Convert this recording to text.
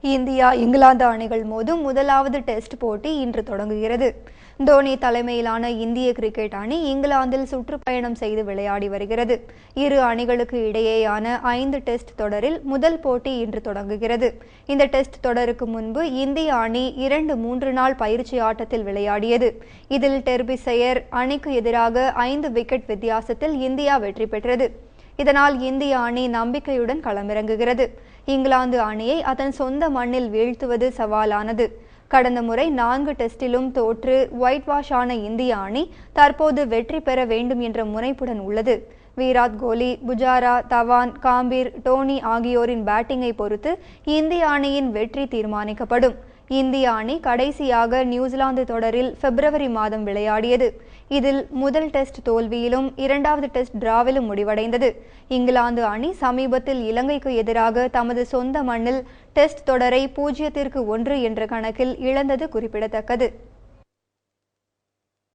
India England அணிகள் மோதும் முதலாவது டெஸ்ட் போட்டி இன்று தொடங்குகிறது. தோனி தலைமையிலான இந்திய கிரிக்கெட் அணி இங்கிலாந்தில் சுற்றுப்பயணம் செய்து விளையாடி வருகிறது. இரு அணிகளுக்கு இடையேயான 5 டெஸ்ட் தொடரில் முதல் போட்டி இன்று தொடங்குகிறது. இந்த டெஸ்ட் தொடருக்கு முன்பு இந்திய அணி 2-3 நாள் பயிற்சி ஆட்டத்தில் விளையாடியது. இதில் டெர்பிசையர் அணிக்கு எதிராக 5 விக்கெட் வித்தியாசத்தில் இந்தியா வெற்றி பெற்றது. இதனால் இந்திய அணி நம்பிக்கையுடன் களமிறங்குகிறது. இங்கிலாந்து அணியை அதன் சொந்த மண்ணில் வீழ்த்துவது சவாலானது. கடந்த முறை 4 டெஸ்டிலும் தோற்று ஒயிட் வாஷ் ஆன இந்திய அணி தற்போது வெற்றி பெற வேண்டும் என்ற முனைப்புடன் உள்ளது. விராட் கோலி, புஜாரா, தவான், காம்பீர், டோனி ஆகியோரின் பேட்டிங்கை பொறுத்து இந்திய அணியின் வெற்றி தீர்மானிக்கப்படும். இந்திய அணி கடைசியாக நியூசிலாந்து தொடரில் பிப்ரவரி மாதம் விளையாடியது. இதில் முதல் டெஸ்ட் தோல்வியிலும் 2வது டெஸ்ட் டிராவிலும் முடிவடைந்தது. இங்கிலாந்து அணி சமீபத்தில் இலங்கைக்கு எதிராக தமது சொந்த மண்ணில் டெஸ்ட் தொடரை 0-1 என்ற கணக்கில் இழந்தது குறிப்பிடத்தக்கது.